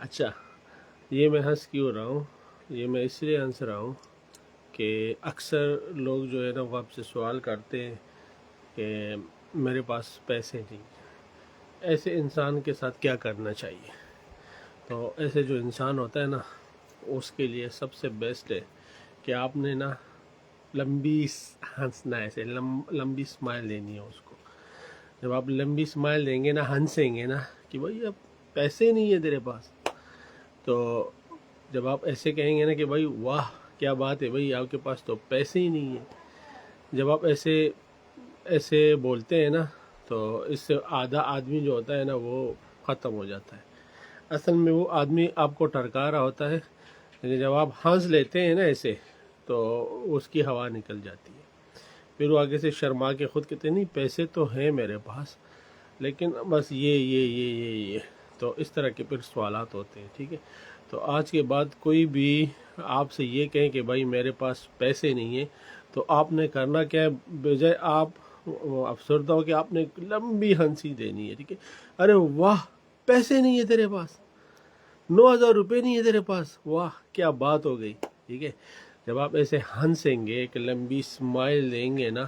अच्छा, ये मैं हंस क्यों रहा हूँ? ये मैं इसलिए हंस रहा हूँ कि अक्सर लोग जो है ना वो आपसे सवाल करते हैं कि मेरे पास पैसे नहीं, ऐसे इंसान के साथ क्या करना चाहिए? तो ऐसे जो इंसान होता है ना, उसके लिए सबसे बेस्ट है कि आपने ना लंबी हंसना है, ऐसे लंबी स्माइल देनी है उसको। जब आप लंबी स्माइल देंगे ना, हंसेंगे ना कि भाई अब पैसे नहीं है तेरे पास, तो जब आप ऐसे कहेंगे ना कि भाई वाह क्या बात है भाई, आपके पास तो पैसे ही नहीं है, जब आप ऐसे ऐसे बोलते हैं ना, तो इससे आधा आदमी जो होता है ना वो ख़त्म हो जाता है। असल में वो आदमी आपको टरका रहा होता है, लेकिन जब आप हंस लेते हैं ना ऐसे, तो उसकी हवा निकल जाती है। फिर वो आगे से शर्मा के खुद कहते हैं नहीं पैसे तो हैं मेरे पास, लेकिन बस ये तो इस तरह के फिर सवालात होते हैं। ठीक है, तो आज के बाद कोई भी आपसे ये कहें कि भाई मेरे पास पैसे नहीं है, तो आपने करना क्या है, बजाय आप अफसरदा हो कि आपने एक लंबी हंसी देनी है। ठीक है, अरे वाह पैसे नहीं है तेरे पास, 9,000 रुपये नहीं है तेरे पास, वाह क्या बात हो गई। ठीक है, जब आप ऐसे हंसेंगे, एक लंबी स्माइल देंगे ना,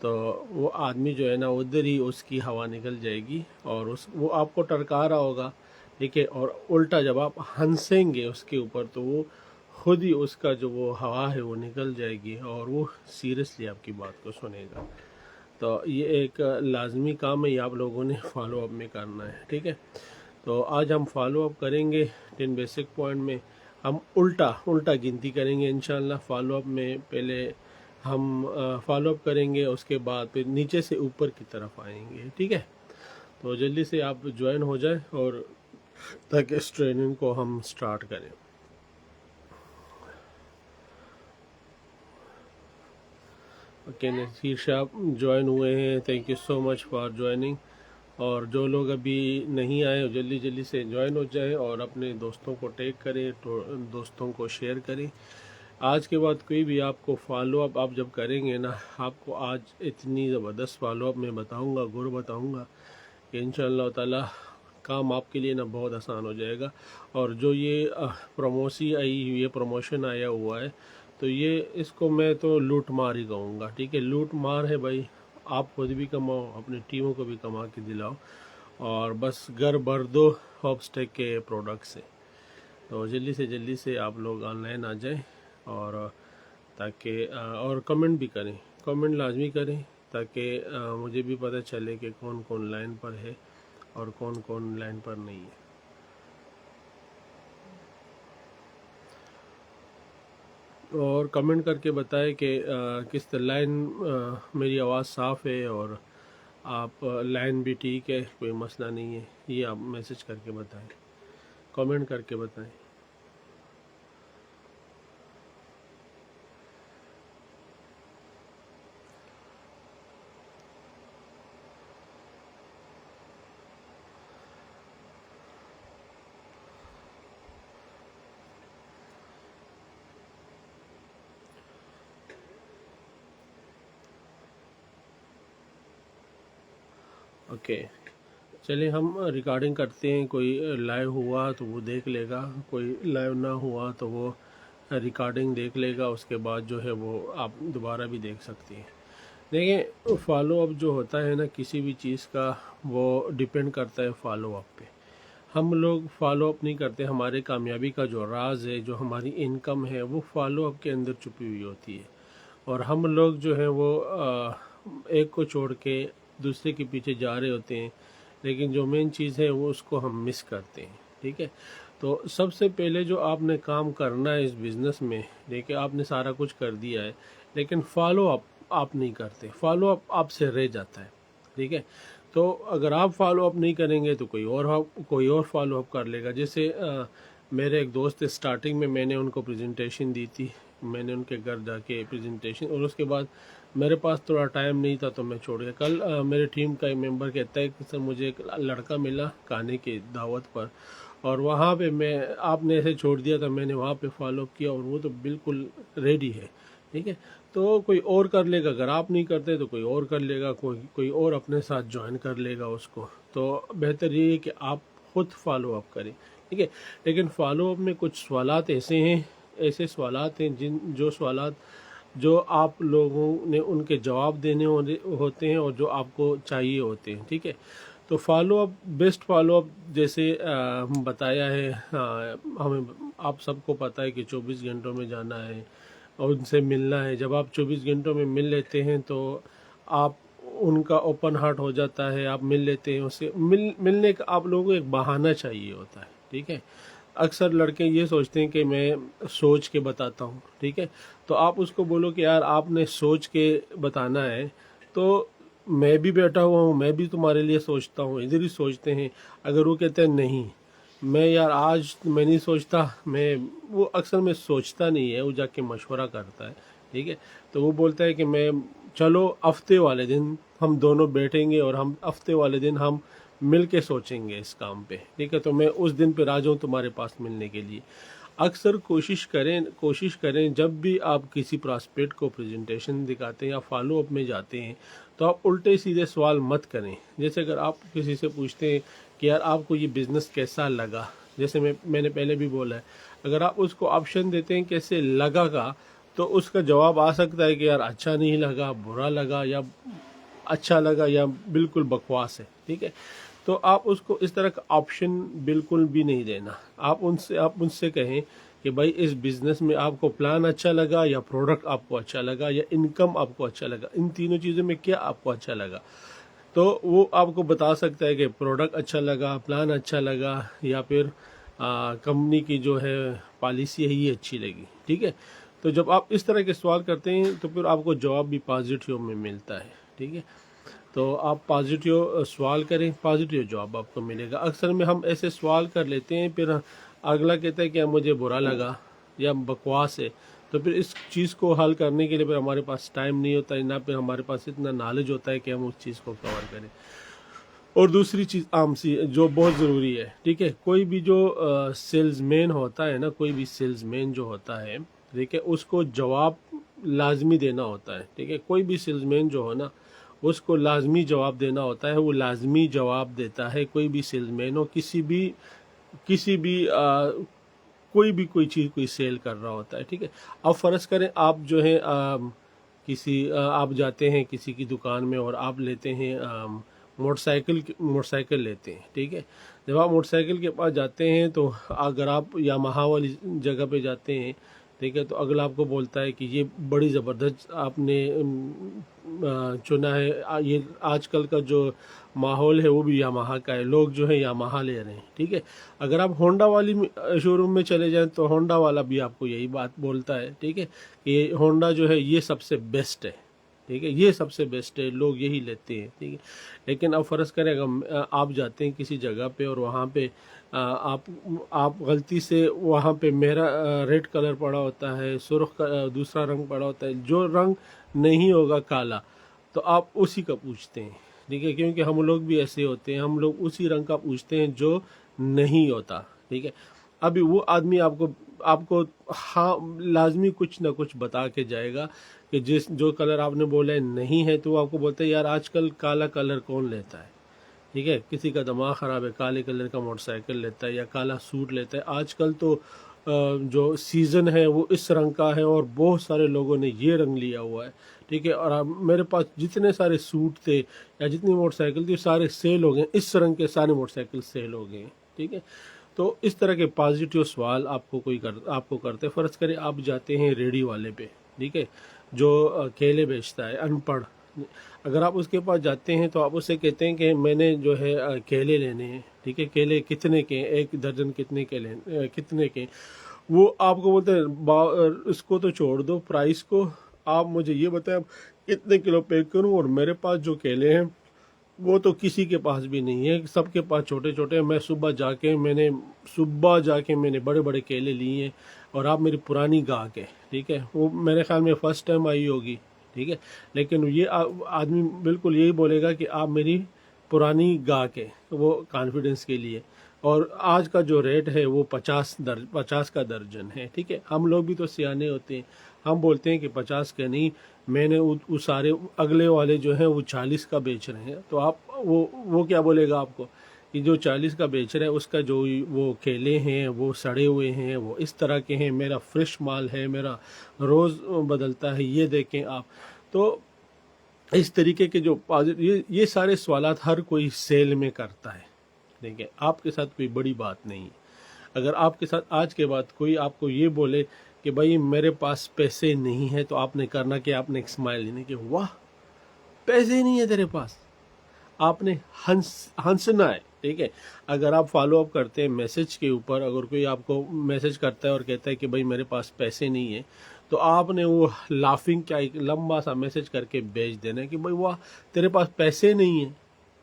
तो वो आदमी जो है ना उधर ही उसकी हवा निकल जाएगी और उस वो आपको टरका रहा होगा। ठीक है, और उल्टा जब आप हंसेंगे उसके ऊपर, तो वो खुद ही उसका जो वो हवा है वो निकल जाएगी और वो सीरियसली आपकी बात को सुनेगा। तो ये एक लाजमी काम है, ये आप लोगों ने फॉलो अप में करना है। ठीक है, तो आज हम फॉलो अप करेंगे 10 बेसिक पॉइंट में। हम उल्टा उल्टा गिनती करेंगे इंशाल्लाह। फॉलो अप में पहले हम फॉलो अप करेंगे, उसके बाद फिर नीचे से ऊपर की तरफ आएंगे। ठीक है, तो जल्दी से आप ज्वाइन हो जाए और ताकि इस ट्रेनिंग को हम स्टार्ट करें। ओके, नसीर साहब ज्वाइन हुए हैं, thank you so much for joining. और जो लोग अभी नहीं आए जल्दी जल्दी से ज्वाइन हो जाएं और अपने दोस्तों को टैग करें, तो दोस्तों को शेयर करें। आज के बाद कोई भी आपको फॉलो अप आप जब करेंगे ना, आपको आज इतनी ज़बरदस्त फॉलो अप मैं बताऊंगा, गुर बताऊंगा कि इंशाअल्लाह ताला काम आपके लिए ना बहुत आसान हो जाएगा। और जो ये प्रमोसी आई, ये प्रमोशन आया हुआ है, तो ये इसको मैं तो लूट मार ही कहूँगा। ठीक है, लूट मार है भाई, आप खुद भी कमाओ, अपनी टीमों को भी कमा के दिलाओ, और बस घर भर दो हॉपस्टेक के प्रोडक्ट से। तो जल्दी से आप लोग ऑनलाइन आ जाएं, और ताकि और कमेंट भी करें, कमेंट लाजमी करें, ताकि मुझे भी पता चले कि कौन कौन लाइन पर है और कौन कौन लाइन पर नहीं है। और कमेंट करके बताएं कि किस लाइन मेरी आवाज़ साफ़ है और आप लाइन भी ठीक है, कोई मसला नहीं है, ये आप मैसेज करके बताएं, कमेंट करके बताएं। ओके, चलिए हम रिकॉर्डिंग करते हैं। कोई लाइव हुआ तो वो देख लेगा, कोई लाइव ना हुआ तो वो रिकॉर्डिंग देख लेगा, उसके बाद जो है वो आप दोबारा भी देख सकती हैं। देखिए, फॉलो अप जो होता है ना किसी भी चीज़ का, वो डिपेंड करता है फॉलो अप पे। हम लोग फॉलो अप नहीं करते, हमारे कामयाबी का जो राज है, जो हमारी इनकम है, वो फॉलो अप के अंदर छुपी हुई होती है। और हम लोग जो है वो एक को छोड़ के दूसरे के पीछे जा रहे होते हैं, लेकिन जो मेन चीज़ है वो उसको हम मिस करते हैं। ठीक है, तो सबसे पहले जो आपने काम करना है इस बिज़नेस में, देखिए आपने सारा कुछ कर दिया है, लेकिन फॉलो अप आप नहीं करते, फॉलो अप आपसे रह जाता है। ठीक है, तो अगर आप फॉलो अप नहीं करेंगे तो कोई और फॉलो अप कर लेगा। जैसे मेरे एक दोस्त स्टार्टिंग में मैंने उनको प्रेजेंटेशन दी थी, मैंने उनके घर जाके प्रेजेंटेशन, और उसके बाद मेरे पास थोड़ा टाइम नहीं था तो मैं छोड़ गया। कल मेरे टीम का एक मेंबर कहता है कि सर मुझे एक लड़का मिला खाने की दावत पर, और वहाँ पे मैं आपने ऐसे छोड़ दिया था, मैंने वहाँ पे फॉलो किया और वो तो बिल्कुल रेडी है। ठीक है, तो कोई और कर लेगा, अगर आप नहीं करते तो कोई और कर लेगा, कोई और अपने साथ ज्वाइन कर लेगा उसको। तो बेहतर ये है कि आप खुद फॉलो अप करें, ठीक है। लेकिन फॉलो अप में कुछ सवालात ऐसे हैं, ऐसे सवालात हैं जो सवालात जो आप लोगों ने उनके जवाब देने होते हैं और जो आपको चाहिए होते हैं, ठीक है। तो follow up, best follow up जैसे हम बताया है, हमें आप सबको पता है कि 24 घंटों में जाना है और उनसे मिलना है। जब आप 24 घंटों में मिल लेते हैं तो आप उनका ओपन हार्ट हो जाता है, आप मिल लेते हैं उससे। मिलने का आप लोगों को एक बहाना चाहिए होता है, ठीक है। अक्सर लड़के ये सोचते हैं कि मैं सोच के बताता हूँ, ठीक है। तो आप उसको बोलो कि यार आपने सोच के बताना है, तो मैं भी बैठा हुआ हूँ, मैं भी तुम्हारे लिए सोचता हूँ, इधर ही सोचते हैं। अगर वो कहते हैं नहीं मैं यार आज मैं नहीं सोचता, वो अक्सर में सोचता नहीं है, वो जाके मशवरा करता है, ठीक है। तो वो बोलता है कि मैं चलो हफ्ते वाले दिन हम दोनों बैठेंगे और हम हफ्ते वाले दिन हम मिल के सोचेंगे इस काम पे, ठीक है। तो मैं उस दिन पे आ जाऊँ तुम्हारे पास मिलने के लिए। अक्सर कोशिश करें जब भी आप किसी प्रॉस्पेक्ट को प्रेजेंटेशन दिखाते हैं या फॉलो अप में जाते हैं, तो आप उल्टे सीधे सवाल मत करें। जैसे अगर आप किसी से पूछते हैं कि यार आपको ये बिज़नेस कैसा लगा, जैसे मैंने पहले भी बोला है, अगर आप उसको ऑप्शन देते हैं कैसे लगा का, तो उसका जवाब आ सकता है कि यार अच्छा नहीं लगा, बुरा लगा, या अच्छा लगा, या बिल्कुल बकवास है, ठीक है। तो आप उसको इस तरह का ऑप्शन बिल्कुल भी नहीं देना। आप उनसे कहें कि भाई इस बिज़नेस में आपको प्लान अच्छा लगा, या प्रोडक्ट आपको अच्छा लगा, या इनकम आपको अच्छा लगा, इन तीनों चीज़ों में क्या आपको अच्छा लगा। तो वो आपको बता सकता है कि प्रोडक्ट अच्छा लगा, प्लान अच्छा लगा, या फिर कंपनी की जो है पॉलिसी है ये अच्छी लगी, ठीक है। तो जब आप इस तरह के सवाल करते हैं तो फिर आपको जवाब भी पॉजिटिव में मिलता है, ठीक है। तो आप पॉजिटिव सवाल करें, पॉजिटिव जवाब आपको मिलेगा। अक्सर में हम ऐसे सवाल कर लेते हैं, फिर अगला कहता है कि मुझे बुरा लगा या बकवास है, तो फिर इस चीज़ को हल करने के लिए फिर हमारे पास टाइम नहीं होता है, ना फिर हमारे पास इतना नॉलेज होता है कि हम उस चीज़ को कवर करें। और दूसरी चीज़ आम सी जो बहुत ज़रूरी है, ठीक है, कोई भी जो सेल्समैन होता है ना, कोई भी सेल्समैन जो होता है, ठीक है, उसको जवाब लाजमी देना होता है, ठीक है। कोई भी सेल्समैन जो हो ना, उसको लाजमी जवाब देना होता है, वो लाजमी जवाब देता है। कोई भी सेल्समैन हो, किसी भी कोई चीज़ कोई सेल कर रहा होता है, ठीक है। अब फ़र्ज़ करें आप जो है आप जाते हैं किसी की दुकान में और आप लेते हैं मोटरसाइकिल लेते हैं, ठीक है। जब आप मोटरसाइकिल के पास जाते हैं तो अगर आप यामाहा वाली जगह पे जाते हैं, ठीक है, तो अगला आपको बोलता है कि ये बड़ी ज़बरदस्त आपने चुना है। ये आजकल का जो माहौल है वो भी यामाहा का है, लोग जो है यामाहा ले रहे हैं, ठीक है। अगर आप होंडा वाली शोरूम में चले जाएं तो होंडा वाला भी आपको यही बात बोलता है, ठीक है, कि होंडा जो है ये सबसे बेस्ट है, ठीक है, ये सबसे बेस्ट है, लोग यही लेते हैं, ठीक है। लेकिन अब फ़र्ज़ करें अगर आप जाते हैं किसी जगह पे और वहाँ पे आप गलती से वहाँ पे मेरा रेड कलर पड़ा होता है, सुर्ख दूसरा रंग पड़ा होता है, जो रंग नहीं होगा काला, तो आप उसी का पूछते हैं, ठीक है। क्योंकि हम लोग भी ऐसे होते हैं, हम लोग उसी रंग का पूछते हैं जो नहीं होता, ठीक है। अभी वो आदमी आपको आपको हाँ लाजमी कुछ ना कुछ बता के जाएगा कि जो कलर आपने बोला है नहीं है, तो वो आपको बोलता है यार आजकल काला कलर कौन लेता है, ठीक है। किसी का दिमाग ख़राब है, काले कलर का मोटरसाइकिल लेता है या काला सूट लेता है। आजकल तो जो सीज़न है वो इस रंग का है और बहुत सारे लोगों ने ये रंग लिया हुआ है, ठीक है। और अब मेरे पास जितने सारे सूट थे या जितनी मोटरसाइकिल थी सारे सेल हो गए, इस रंग के सारे मोटरसाइकिल सेल हो गए, ठीक है। तो इस तरह के पॉजिटिव सवाल आपको करते। फ़र्ज़ करें आप जाते हैं रेडी वाले पे, ठीक है, जो केले बेचता है, अनपढ़। अगर आप उसके पास जाते हैं तो आप उससे कहते हैं कि मैंने जो है केले लेने हैं, ठीक है, केले कितने के, एक दर्जन कितने के। वो आपको बोलते हैं इसको तो छोड़ दो प्राइस को, आप मुझे ये बताएं कितने किलो पैक करूं। और मेरे पास जो केले हैं वो तो किसी के पास भी नहीं है, सबके पास छोटे छोटे। मैं सुबह जाके मैंने बड़े बड़े केले लिए हैं, और आप मेरी पुरानी गाहक है, ठीक है, वो मेरे ख्याल में फ़र्स्ट टाइम आई होगी, ठीक है। लेकिन ये आदमी बिल्कुल यही बोलेगा कि आप मेरी पुरानी गाहक है, वो कॉन्फिडेंस के लिए। और आज का जो रेट है वो 50 का दर्जन है, ठीक है। हम लोग भी तो सियाने होते हैं, हम बोलते हैं कि 50 के नहीं, मैंने वो सारे अगले वाले जो हैं वो 40 का बेच रहे हैं, तो आप वो क्या बोलेगा आपको कि जो 40 का बेच रहा है उसका जो वो केले हैं वो सड़े हुए हैं, वो इस तरह के हैं, मेरा फ्रेश माल है, मेरा रोज़ बदलता है, ये देखें आप। तो इस तरीके के जो ये सारे सवालात हर कोई सेल में करता है। देखिए, आपके साथ कोई बड़ी बात नहीं है। अगर आपके साथ आज के बाद कोई आपको ये बोले कि भाई मेरे पास पैसे नहीं है, तो आपने करना कि आपने एक स्माइल लेने कि वाह पैसे नहीं है तेरे पास, आपने हंसना है। ठीक है, अगर आप फॉलो अप करते हैं मैसेज के ऊपर, अगर कोई आपको मैसेज करता है और कहता है कि भाई मेरे पास पैसे नहीं है, तो आपने वो लाफिंग क्या एक लंबा सा मैसेज करके भेज देना है कि भाई वाह तेरे पास पैसे नहीं है।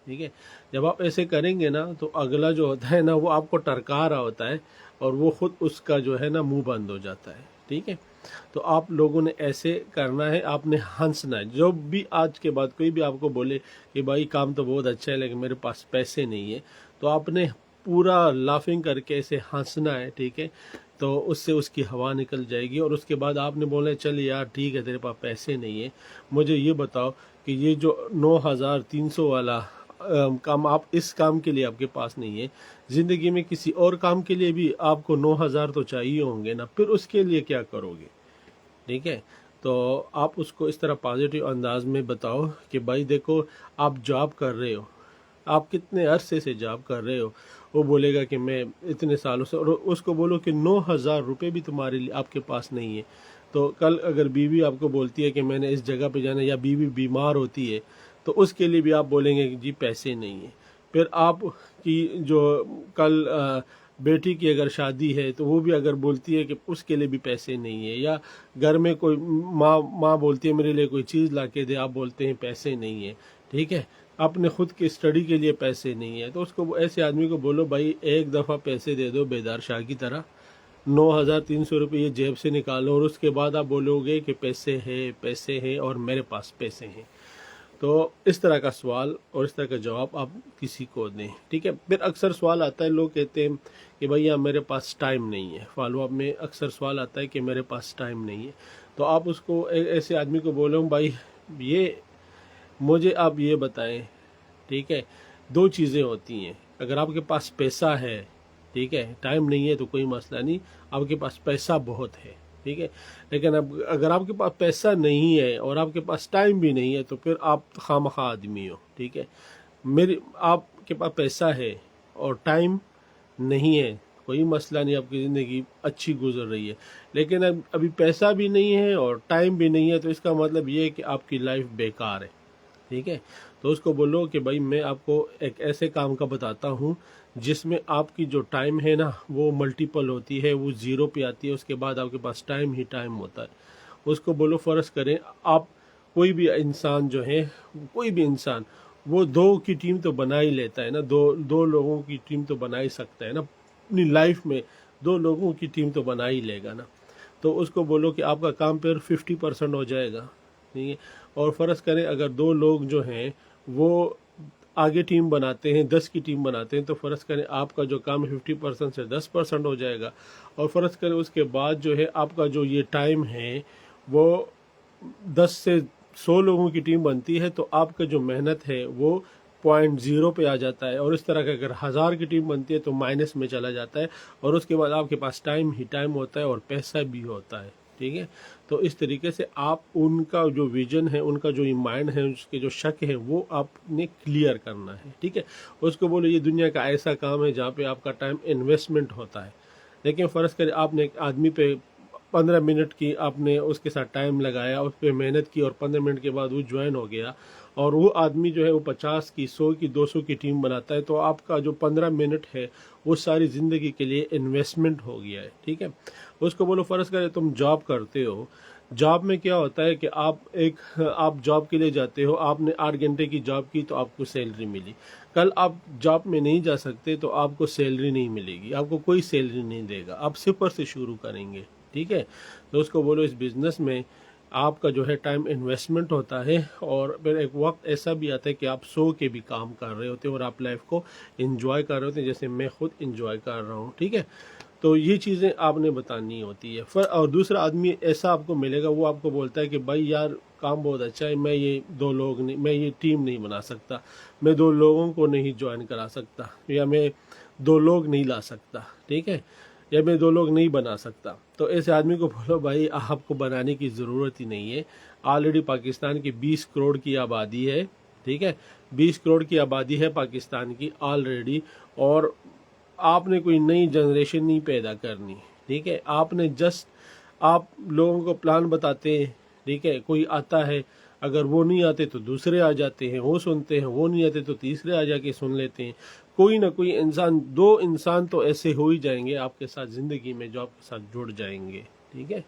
ठीक है, जब आप ऐसे करेंगे ना, तो अगला जो होता है ना वो आपको टरका रहा होता है और वो खुद उसका जो है ना मुंह बंद हो जाता है। ठीक है, तो आप लोगों ने ऐसे करना है, आपने हंसना है। जो भी आज के बाद कोई भी आपको बोले कि भाई काम तो बहुत अच्छा है लेकिन मेरे पास पैसे नहीं है, तो आपने पूरा लाफिंग करके ऐसे हंसना है। ठीक है, तो उससे उसकी हवा निकल जाएगी और उसके बाद आपने बोला चल यार ठीक है तेरे पास पैसे नहीं है, मुझे ये बताओ कि ये जो 9300 वाला काम, आप इस काम के लिए आपके पास नहीं है, ज़िंदगी में किसी और काम के लिए भी आपको 9000 तो चाहिए होंगे ना, फिर उसके लिए क्या करोगे। ठीक है, तो आप उसको इस तरह पॉजिटिव अंदाज में बताओ कि भाई देखो आप जॉब कर रहे हो, आप कितने अरसे से जॉब कर रहे हो। वो बोलेगा कि मैं इतने सालों से, और उसको बोलो कि 9000 रुपये भी तुम्हारे लिए आपके पास नहीं है। तो कल अगर बीवी आपको बोलती है कि मैंने इस जगह पे जाना है, या बीवी बीमार होती है, तो उसके लिए भी आप बोलेंगे कि जी पैसे नहीं है। फिर आप की जो कल बेटी की अगर शादी है, तो वो भी अगर बोलती है कि उसके लिए भी पैसे नहीं है, या घर में कोई माँ बोलती है मेरे लिए कोई चीज़ ला के दे, आप बोलते हैं पैसे नहीं है। ठीक है, अपने खुद की स्टडी के लिए पैसे नहीं है, तो उसको ऐसे आदमी को बोलो भाई एक दफ़ा पैसे दे दो बेदार शाह की तरह, 9300 रुपये ये जेब से निकालो, और उसके बाद आप बोलोगे कि पैसे हैं और मेरे पास पैसे हैं। तो इस तरह का सवाल और इस तरह का जवाब आप किसी को दें। ठीक है, फिर अक्सर सवाल आता है, लोग कहते हैं कि भैया मेरे पास टाइम नहीं है। फॉलो अप में अक्सर सवाल आता है कि मेरे पास टाइम नहीं है, तो आप उसको ऐसे आदमी को बोलो भाई ये मुझे आप ये बताएं। ठीक है, दो चीज़ें होती हैं, अगर आपके पास पैसा है, ठीक है, टाइम नहीं है तो कोई मसला नहीं, आपके पास पैसा बहुत है। ठीक है, लेकिन अब अगर आपके पास पैसा नहीं है और आपके पास टाइम भी नहीं है, तो फिर आप खामखा आदमी हो। ठीक है, मेरे आपके पास पैसा है और टाइम नहीं है, कोई मसला नहीं, आपकी ज़िंदगी अच्छी गुजर रही है। लेकिन अब अभी पैसा भी नहीं है और टाइम भी नहीं है, तो इसका मतलब ये है कि आपकी लाइफ बेकार है। ठीक है, तो उसको बोलो कि भाई मैं आपको एक ऐसे काम का बताता हूँ जिसमें आपकी जो टाइम है ना वो मल्टीपल होती है, वो ज़ीरो पे आती है, उसके बाद आपके पास टाइम ही टाइम होता है। उसको बोलो फ़र्ज़ करें आप कोई भी इंसान जो है, कोई भी इंसान वो दो की टीम तो बना ही लेता है ना, दो दो लोगों की टीम तो बना ही सकता है ना अपनी लाइफ में, दो लोगों की टीम तो बना ही लेगा ना। तो उसको बोलो कि आपका काम पर 50% हो जाएगा। ठीक है, और फ़र्ज़ करें अगर दो लोग जो हैं वो आगे टीम बनाते हैं, 10 की टीम बनाते हैं, तो फ़र्ज़ करें आपका जो काम 50% से 10% हो जाएगा। और फ़र्ज़ करें उसके बाद जो है आपका जो ये टाइम है वो 10 से 100 लोगों की टीम बनती है, तो आपका जो मेहनत है वो 0.0 पे आ जाता है। और इस तरह का अगर 1000 की टीम बनती है तो माइनस में चला जाता है, और उसके बाद आपके पास टाइम ही टाइम होता है और पैसा भी होता है। ठीक है, तो इस तरीके से आप उनका जो विजन है, उनका जो माइंड है, उसके जो शक है वो आपने क्लियर करना है। ठीक है, उसको बोलो ये दुनिया का ऐसा काम है जहाँ पे आपका टाइम इन्वेस्टमेंट होता है। लेकिन फ़र्ज़ करें आपने एक आदमी पे 15 मिनट की आपने उसके साथ टाइम लगाया, उस पर मेहनत की, और 15 मिनट के बाद वो ज्वाइन हो गया, और वो आदमी जो है वो 50 की 100 की 200 की टीम बनाता है, तो आपका जो 15 मिनट है वो सारी ज़िंदगी के लिए इन्वेस्टमेंट हो गया है। ठीक है, उसको बोलो फ़र्ज़ करें तुम जॉब करते हो, जॉब में क्या होता है कि आप जॉब के लिए जाते हो, आपने 8 घंटे की जॉब की तो आपको सैलरी मिली। कल आप जॉब में नहीं जा सकते तो आपको सैलरी नहीं मिलेगी, आपको कोई सैलरी नहीं देगा, आप सिफर से शुरू करेंगे। ठीक है, तो उसको बोलो इस बिज़नेस में आपका जो है टाइम इन्वेस्टमेंट होता है, और फिर एक वक्त ऐसा भी आता है कि आप सो के भी काम कर रहे होते हैं और आप लाइफ को एंजॉय कर रहे होते हैं, जैसे मैं खुद एंजॉय कर रहा हूँ। ठीक है, तो ये चीज़ें आपने बतानी होती है। फिर और दूसरा आदमी ऐसा आपको मिलेगा, वो आपको बोलता है कि भाई यार काम बहुत अच्छा है, मैं ये 2 लोग नहीं, मैं ये टीम नहीं बना सकता, मैं 2 लोगों को नहीं ज्वाइन करा सकता, या मैं 2 लोग नहीं ला सकता, ठीक है, या मैं 2 लोग नहीं बना सकता। तो ऐसे आदमी को बोलो भाई आपको बनाने की ज़रूरत ही नहीं है। ऑलरेडी पाकिस्तान की 20 करोड़ की आबादी है, ठीक है, 20 करोड़ की आबादी है पाकिस्तान की ऑलरेडी, और आपने कोई नई जनरेशन नहीं पैदा करनी, ठीक है। आपने जस्ट आप लोगों को प्लान बताते हैं, ठीक है, कोई आता है, अगर वो नहीं आते तो दूसरे आ जाते हैं, वो सुनते हैं, वो नहीं आते तो तीसरे आ जाके सुन लेते हैं। कोई ना कोई इंसान, 2 इंसान तो ऐसे हो ही जाएंगे आपके साथ ज़िंदगी में जो आपके साथ जुड़ जाएंगे, ठीक है।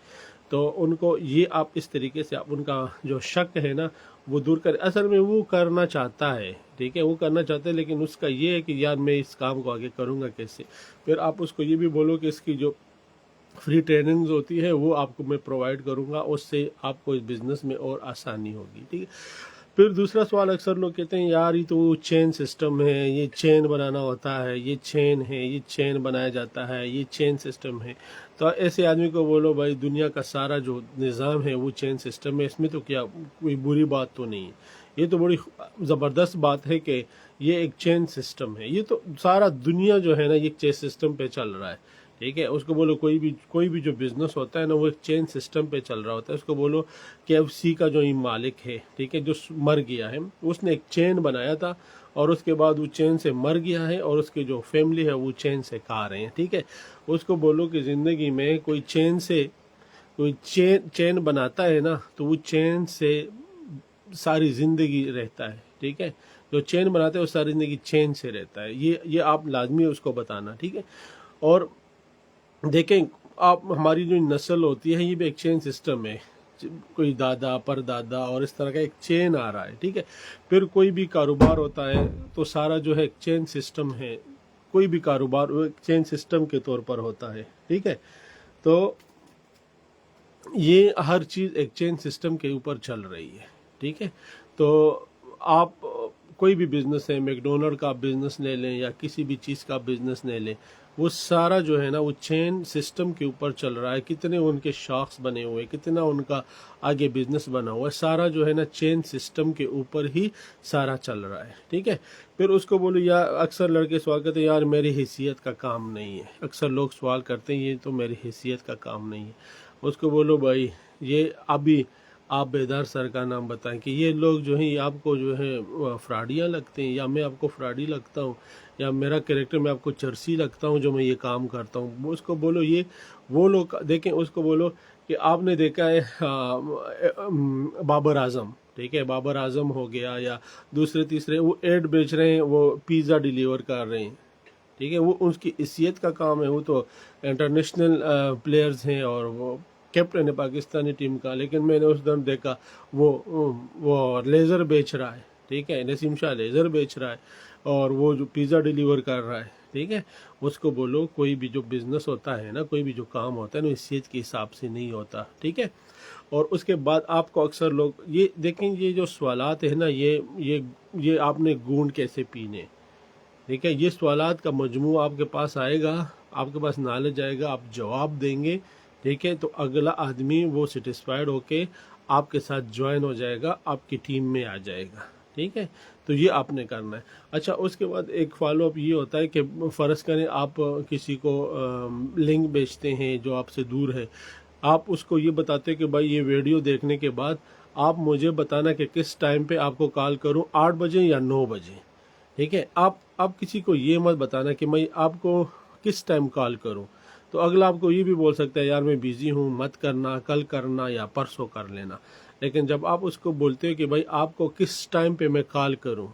तो उनको ये आप इस तरीके से आप उनका जो शक है ना वो दूर कर, असल में वो करना चाहता है, ठीक है, वो करना चाहता है, लेकिन उसका ये है कि यार मैं इस काम को आगे करूँगा कैसे। फिर आप उसको ये भी बोलो कि इसकी जो फ्री ट्रेनिंग्स होती है वो आपको मैं प्रोवाइड करूँगा, उससे आपको इस बिज़नेस में और आसानी होगी, ठीक है। फिर दूसरा सवाल अक्सर लोग कहते हैं यार ये तो चेन सिस्टम है, ये चेन बनाना होता है, ये चेन है, ये चेन बनाया जाता है, ये चेन सिस्टम है। तो ऐसे आदमी को बोलो भाई दुनिया का सारा जो निज़ाम है वो चेन सिस्टम है, इसमें तो क्या कोई बुरी बात तो नहीं है। ये तो बड़ी ज़बरदस्त बात है कि ये एक चेन सिस्टम है, ये तो सारा दुनिया जो है ना ये चेन सिस्टम पे चल रहा है, ठीक है। उसको बोलो कोई भी जो बिजनेस होता है ना वो एक चेन सिस्टम पे चल रहा होता है। उसको बोलो KFC का जो ये मालिक है, ठीक है, जो मर गया है, उसने एक चेन बनाया था और उसके बाद वो चेन से मर गया है और उसकी जो फैमिली है वो चेन से खा रहे हैं, ठीक है। उसको बोलो कि ज़िंदगी में कोई चेन बनाता है ना तो वो चेन से सारी ज़िंदगी रहता है, ठीक है। जो चेन बनाता है वो सारी ज़िंदगी चेन से रहता है। ये आप लाजमी उसको बताना, ठीक है। और देखें आप हमारी जो नस्ल होती है ये भी एक चेन सिस्टम है, कोई दादा परदादा और इस तरह का एक चेन आ रहा है, ठीक है। फिर कोई भी कारोबार होता है तो सारा जो है एक चेन सिस्टम है, कोई भी कारोबार वो एक चेन सिस्टम के तौर पर होता है, ठीक है। तो ये हर चीज़ एक चेन सिस्टम के ऊपर चल रही है, ठीक है। तो आप कोई भी बिज़नेस है, मैकडोनल्ड का बिज़नेस ले लें या किसी भी चीज़ का बिज़नेस ले लें, वो सारा जो है ना वो चेन सिस्टम के ऊपर चल रहा है। कितने उनके शॉक्स बने हुए, कितना उनका आगे बिजनेस बना हुआ है, सारा जो है ना चेन सिस्टम के ऊपर ही सारा चल रहा है, ठीक है। फिर उसको बोलो यार, अक्सर लड़के सवाल करते हैं यार मेरी हैसियत का काम नहीं है, अक्सर लोग सवाल करते हैं ये तो मेरी हैसियत का काम नहीं है। उसको बोलो भाई ये अभी आप बेदार सर का नाम बताएं कि ये लोग जो हैं ये आपको जो है फ्रॉडिया लगते हैं, या मैं आपको फ्रॉडी लगता हूँ, या मेरा कैरेक्टर मैं आपको चर्सी लगता हूँ जो मैं ये काम करता हूँ। उसको बोलो ये वो लोग देखें, उसको बोलो कि आपने देखा है बाबर आजम, ठीक है, बाबर आजम हो गया या दूसरे तीसरे वो एड बेच रहे हैं, वो पिज़्ज़ा डिलीवर कर रहे हैं, ठीक है, वो उनकी हैसियत का काम है, वो तो इंटरनेशनल प्लेयर्स हैं और वो कैप्टन है पाकिस्तानी टीम का। लेकिन मैंने उस दिन देखा वो लेज़र बेच रहा है, ठीक है, नसीम शाह लेज़र बेच रहा है और वो जो पिज़्ज़ा डिलीवर कर रहा है, ठीक है। उसको बोलो कोई भी जो बिज़नेस होता है ना, कोई भी जो काम होता है ना हैसियत के हिसाब से नहीं होता, ठीक है। और उसके बाद आपको अक्सर लोग ये देखें, ये जो सवालात है ना ये आपने गूंद कैसे पीने, ठीक है, ये सवालात का मजमू आपके पास आएगा, आपके पास नॉलेज आएगा, आप जवाब देंगे, ठीक है, तो अगला आदमी वो सेटिस्फाइड होके आपके साथ ज्वाइन हो जाएगा, आपकी टीम में आ जाएगा, ठीक है। तो ये आपने करना है। अच्छा, उसके बाद एक फॉलो अप ये होता है कि फ़र्ज़ करें आप किसी को लिंक बेचते हैं जो आपसे दूर है, आप उसको ये बताते हैं कि भाई ये वीडियो देखने के बाद आप मुझे बताना कि किस टाइम पे आपको कॉल करूं, 8 बजे या 9 बजे, ठीक है। आप किसी को ये मत बताना कि मैं आपको किस टाइम कॉल करूं, तो अगला आपको ये भी बोल सकता है यार मैं बिज़ी हूं, मत करना, कल करना या परसों कर लेना। लेकिन जब आप उसको बोलते हो कि भाई आपको किस टाइम पे मैं कॉल करूं,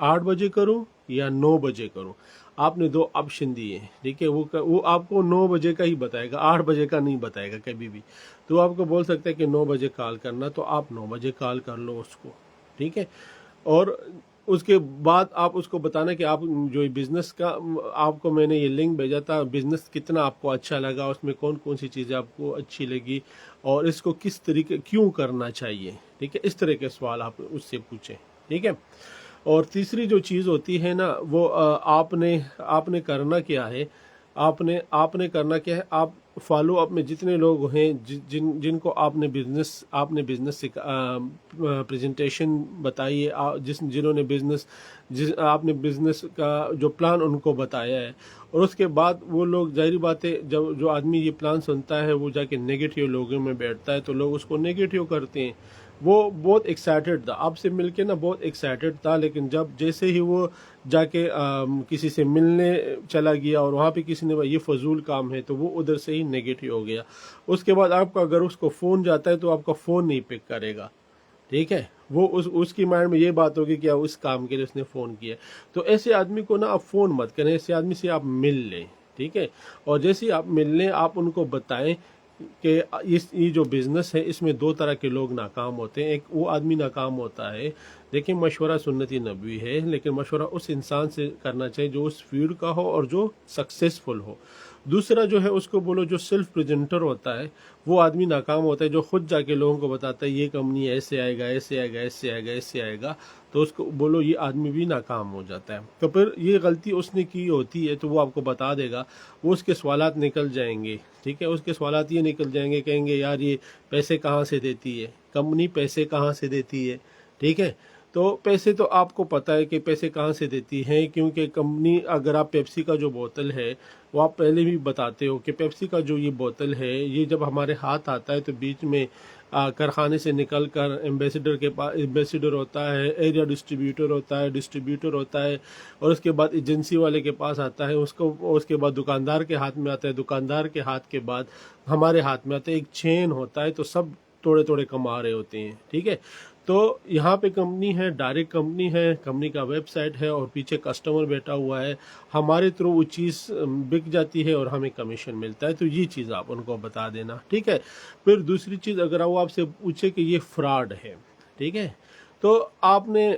8 बजे करूं या 9 बजे करूं, आपने 2 ऑप्शन दिए, ठीक है। वो आपको 9 बजे का ही बताएगा, 8 बजे का नहीं बताएगा कभी भी। तो आपको बोल सकता है कि 9 बजे कॉल करना, तो आप 9 बजे कॉल कर लो उसको, ठीक है। और उसके बाद आप उसको बताना कि आप जो बिज़नेस का आपको मैंने ये लिंक भेजा था, बिज़नेस कितना आपको अच्छा लगा, उसमें कौन कौन सी चीज़ें आपको अच्छी लगी और इसको किस तरीके क्यों करना चाहिए, ठीक है। इस तरह के सवाल आप उससे पूछें, ठीक है। और तीसरी जो चीज़ होती है ना वो आपने करना क्या है, आपने आपने करना क्या है, आप फॉलो अप में जितने लोग हैं जिनको आपने बिजनेस से प्रेजेंटेशन बताई है, जिन्होंने आपने बिजनेस का जो प्लान उनको बताया है, और उसके बाद वो लोग, जाहिर बात है, जब जो आदमी ये प्लान सुनता है वो जाके नेगेटिव लोगों में बैठता है तो लोग उसको नेगेटिव करते हैं। वो बहुत एक्साइटेड था आपसे मिलके ना, बहुत एक्साइटेड था, लेकिन जब जैसे ही वो जाके किसी से मिलने चला गया और वहाँ पे किसी ने बोला ये फजूल काम है, तो वो उधर से ही नेगेटिव हो गया। उसके बाद आपका अगर उसको फ़ोन जाता है तो आपका फ़ोन नहीं पिक करेगा, ठीक है। वो उसकी माइंड में ये बात होगी कि उस काम के लिए उसने फ़ोन किया। तो ऐसे आदमी को ना आप फ़ोन मत करें, ऐसे आदमी से आप मिल लें, ठीक है। और जैसे ही आप मिल लें, आप उनको बताएं कि ये जो बिज़नेस है इसमें दो तरह के लोग नाकाम होते हैं। एक वो आदमी नाकाम होता है, देखिए मशवरा सुन्नती नबवी है, लेकिन मशवरा उस इंसान से करना चाहिए जो उस फील्ड का हो और जो सक्सेसफुल हो। दूसरा जो है उसको बोलो जो सेल्फ प्रेजेंटर होता है, वो आदमी नाकाम होता है जो खुद जाके लोगों को बताता है ये कंपनी ऐसे आएगा, ऐसे आएगा, ऐसे आएगा, ऐसे आएगा, तो उसको बोलो ये आदमी भी नाकाम हो जाता है। तो फिर ये गलती उसने की होती है तो वो आपको बता देगा, वो उसके सवालात निकल जाएंगे, ठीक है। उसके सवालात ये निकल जाएंगे, कहेंगे यार ये पैसे कहाँ से देती है कंपनी, पैसे कहाँ से देती है, ठीक है। तो पैसे तो आपको पता है कि पैसे कहाँ से देती है, क्योंकि कंपनी, अगर आप पेप्सी का जो बोतल है वो आप पहले भी बताते हो कि पेप्सी का जो ये बोतल है ये जब हमारे हाथ आता है तो बीच में कारखाने से निकल कर एम्बेसडर के पास, एम्बेसडर होता है, एरिया डिस्ट्रीब्यूटर होता है, डिस्ट्रीब्यूटर होता है, और उसके बाद एजेंसी वाले के पास आता है, उसके बाद दुकानदार के हाथ में आता है, दुकानदार के हाथ के बाद हमारे हाथ में आता है, एक चेन होता है, तो सब थोड़े थोड़े कमा रहे होते हैं, ठीक है। तो यहाँ पे कंपनी है, डायरेक्ट कंपनी है, कंपनी का वेबसाइट है और पीछे कस्टमर बैठा हुआ है, हमारे थ्रू वो चीज़ बिक जाती है और हमें कमीशन मिलता है। तो ये चीज़ आप उनको बता देना, ठीक है। फिर दूसरी चीज़, अगर वो आपसे पूछे कि ये फ्रॉड है, ठीक है, तो आपने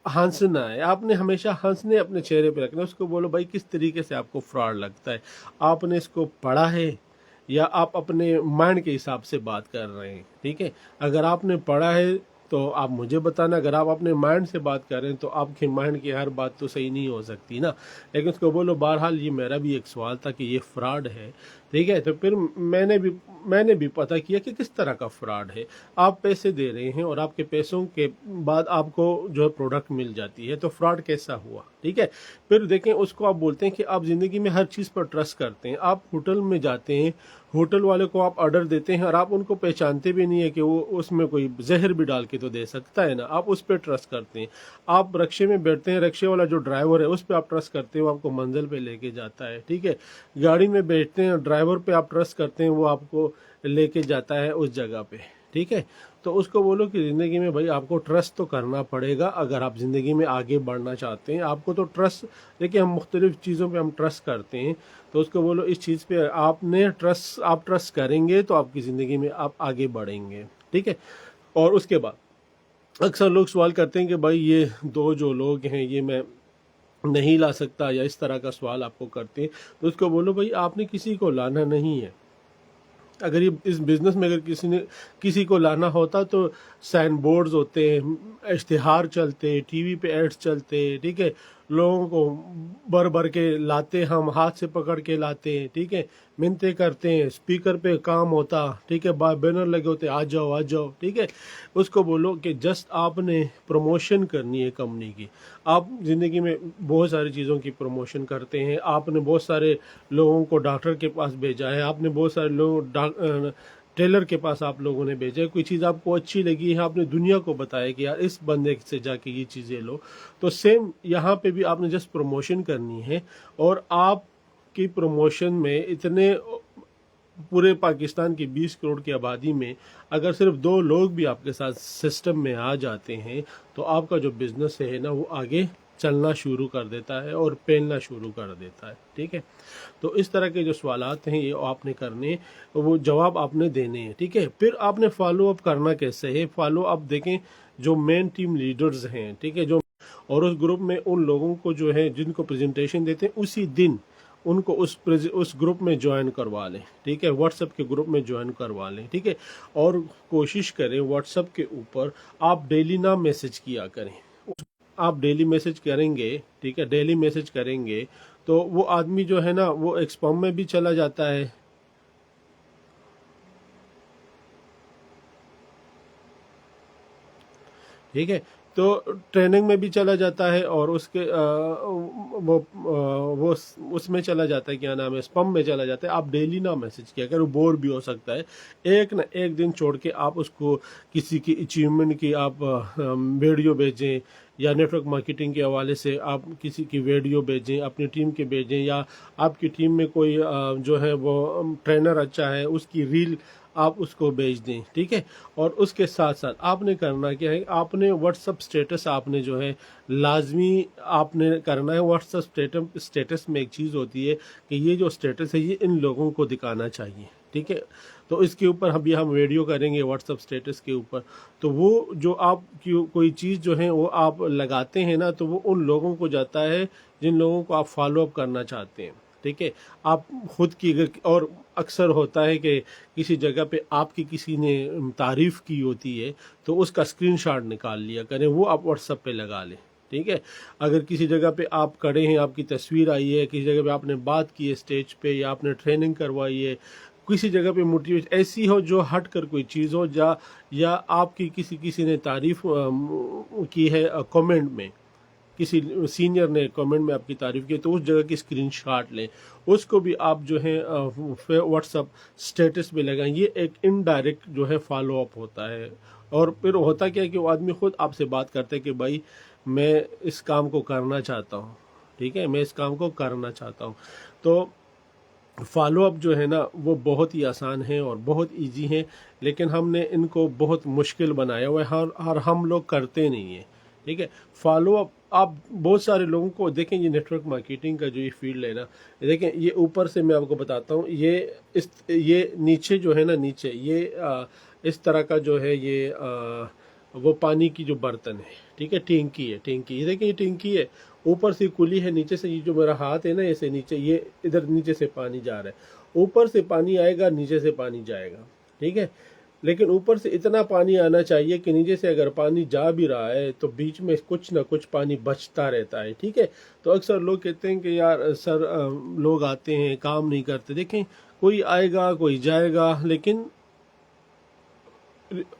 हंसना है, आपने हमेशा हंसने अपने चेहरे पे रखना। उसको बोलो भाई किस तरीके से आपको फ्रॉड लगता है, आपने इसको पढ़ा है या आप अपने माइंड के हिसाब से बात कर रहे हैं, ठीक है। अगर आपने पढ़ा है तो आप मुझे बताना, अगर आप अपने माइंड से बात कर रहे हैं तो आपके माइंड की हर बात तो सही नहीं हो सकती ना। लेकिन उसको बोलो बहरहाल ये मेरा भी एक सवाल था कि ये फ्रॉड है, ठीक है। तो फिर मैंने भी पता किया कि किस तरह का फ्रॉड है। आप पैसे दे रहे हैं और आपके पैसों के बाद आपको जो है प्रोडक्ट मिल जाती है, तो फ्रॉड कैसा हुआ, ठीक है। फिर देखें, उसको आप बोलते हैं कि आप ज़िंदगी में हर चीज़ पर ट्रस्ट करते हैं। आप होटल में जाते हैं, होटल वाले को आप ऑर्डर देते हैं और आप उनको पहचानते भी नहीं है कि वो उसमें कोई जहर भी डाल के तो दे सकता है ना, आप उस पर ट्रस्ट करते हैं। आप रिक्शे में बैठते हैं, रिक्शे वाला जो ड्राइवर है उस पर आप ट्रस्ट करते हैं, वो आपको मंजिल पे लेके जाता है, ठीक है। गाड़ी में बैठते हैं, ड्राइवर पे आप ट्रस्ट करते हैं, वो आपको लेके जाता है उस जगह पे, ठीक है। तो उसको बोलो कि ज़िंदगी में भाई आपको ट्रस्ट तो करना पड़ेगा, अगर आप ज़िंदगी में आगे बढ़ना चाहते हैं आपको तो ट्रस्ट, देखिए हम मुख्तलिफ चीज़ों पे हम ट्रस्ट करते हैं, तो उसको बोलो इस चीज़ पे आप ट्रस्ट करेंगे तो आपकी ज़िंदगी में आप आगे बढ़ेंगे, ठीक है। और उसके बाद अक्सर लोग सवाल करते हैं कि भाई ये दो जो लोग हैं ये मैं नहीं ला सकता, या इस तरह का सवाल आपको करते हैं, तो उसको बोलो भाई आपने किसी को लाना नहीं है। अगर ये इस बिज़नेस में अगर किसी को लाना होता तो साइन बोर्ड्स होते हैं, इश्तिहार चलते, टीवी पे एड्स चलते, ठीक है, लोगों को भर भर के लाते, हम हाथ से पकड़ के लाते हैं, ठीक है, मिन्नतें करते हैं, स्पीकर पे काम होता, ठीक है, बैनर लगे होते, आ जाओ आ जाओ, ठीक है। उसको बोलो कि जस्ट आपने प्रमोशन करनी है कंपनी की। आप ज़िंदगी में बहुत सारी चीज़ों की प्रमोशन करते हैं, आपने बहुत सारे लोगों को डॉक्टर के पास भेजा है, आपने बहुत सारे लोग टेलर के पास आप लोगों ने भेजा है, कोई चीज़ आपको अच्छी लगी है, आपने दुनिया को बताया कि यार इस बंदे से जाके ये चीज़ें लो। तो सेम यहाँ पे भी आपने जस्ट प्रमोशन करनी है, और आपकी प्रमोशन में इतने पूरे पाकिस्तान की 20 करोड़ की आबादी में अगर सिर्फ 2 लोग भी आपके साथ सिस्टम में आ जाते हैं तो आपका जो बिज़नेस है ना वो आगे चलना शुरू कर देता है और फैलना शुरू कर देता है, ठीक है। तो इस तरह के जो सवालात हैं ये आपने करने, वो जवाब आपने देने हैं, ठीक है। फिर आपने फॉलो अप करना कैसे है, फॉलो अप देखें जो मेन टीम लीडर्स हैं, ठीक है, जो और उस ग्रुप में उन लोगों को जो है जिनको प्रेजेंटेशन देते हैं उसी दिन उनको उस ग्रुप में ज्वाइन करवा लें, ठीक है, व्हाट्सएप के ग्रुप में ज्वाइन करवा लें, ठीक है। और कोशिश करें व्हाट्सएप के ऊपर आप डेली ना मैसेज किया करें, आप डेली मैसेज करेंगे, ठीक है, डेली मैसेज करेंगे तो वो आदमी जो है ना वो एक स्पैम में भी चला जाता है, ठीक है, तो ट्रेनिंग में भी चला जाता है और उसके वो उसमें चला जाता है, क्या नाम है, स्पैम में चला जाता है। आप डेली ना मैसेज किया करो, बोर भी हो सकता है। एक ना एक दिन छोड़ के आप उसको किसी की अचीवमेंट की आप वीडियो भेजें, या नेटवर्क मार्केटिंग के हवाले से आप किसी की वीडियो भेजें, अपनी टीम के भेजें, या आपकी टीम में कोई जो है वो ट्रेनर अच्छा है उसकी रील आप उसको भेज दें, ठीक है। और उसके साथ साथ आपने करना क्या है, आपने व्हाट्सअप स्टेटस आपने जो है लाजमी आपने करना है। व्हाट्सअप स्टेटस में एक चीज़ होती है कि ये जो स्टेटस है ये इन लोगों को दिखाना चाहिए, ठीक है। तो इसके ऊपर अभी हम वीडियो करेंगे व्हाट्सअप स्टेटस के ऊपर। तो वो जो आप कोई चीज़ जो है वो आप लगाते हैं ना, तो वो उन लोगों को जाता है जिन लोगों को आप फॉलो अप करना चाहते हैं, ठीक है। आप खुद की और अक्सर होता है कि किसी जगह पे आपकी किसी ने तारीफ़ की होती है तो उसका स्क्रीनशॉट निकाल लिया करें, वो आप व्हाट्सएप पे लगा लें, ठीक है। अगर किसी जगह पे आप खड़े हैं, आपकी तस्वीर आई है, किसी जगह पे आपने बात की है स्टेज पे, या आपने ट्रेनिंग करवाई है, किसी जगह पे मोटिवेशन ऐसी हो जो हट कर कोई चीज़ हो, या आपकी किसी ने तारीफ़ की है कमेंट में, किसी सीनियर ने कमेंट में आपकी तारीफ़ की, तो उस जगह की स्क्रीनशॉट लें, उसको भी आप जो है व्हाट्सअप स्टेटस पे लगाएं। ये एक इनडायरेक्ट जो है फॉलो अप होता है। और फिर होता क्या है कि वो आदमी खुद आपसे बात करते हैं कि भाई मैं इस काम को करना चाहता हूँ, ठीक है, मैं इस काम को करना चाहता हूँ। तो फॉलो अप जो है ना वो बहुत ही आसान है और बहुत इजी है, लेकिन हमने इनको बहुत मुश्किल बनाया हुआ है और हम लोग करते नहीं है, ठीक है। फॉलो अप आप बहुत सारे लोगों को देखें, ये नेटवर्क मार्केटिंग का जो ये फील्ड है ना, देखें ये ऊपर से मैं आपको बताता हूँ, ये नीचे जो है ना, नीचे ये इस तरह का जो है ये वो पानी की जो बर्तन है, ठीक है, टेंकी है, टेंकी, ये देखें ये टेंकी है, ऊपर से कुली है, नीचे से ये जो मेरा हाथ है ना ऐसे नीचे, ये इधर नीचे से पानी जा रहा है, ऊपर से पानी आएगा, नीचे से पानी जाएगा, ठीक है। लेकिन ऊपर से इतना पानी आना चाहिए कि नीचे से अगर पानी जा भी रहा है तो बीच में कुछ ना कुछ पानी बचता रहता है, ठीक है। तो अक्सर लोग कहते हैं कि यार सर लोग आते हैं काम नहीं करते, देखें कोई आएगा कोई जाएगा, लेकिन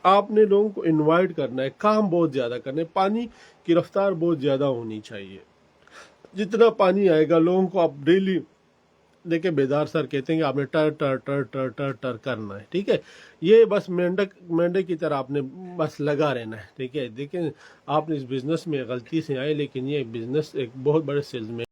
आपने लोगों को इनवाइट करना है, काम बहुत ज़्यादा करना है, पानी की रफ्तार बहुत ज़्यादा होनी चाहिए। जितना पानी आएगा लोगों को आप डेली देखिए, बेदार सर कहते हैं कि आपने टर टर टर टर टर टर करना है, ठीक है। ये बस मेंढक की तरह आपने बस लगा रहना है, ठीक है। देखिए, आपने इस बिज़नेस में गलती से आए, लेकिन ये बिज़नेस एक बहुत बड़े सेल्स में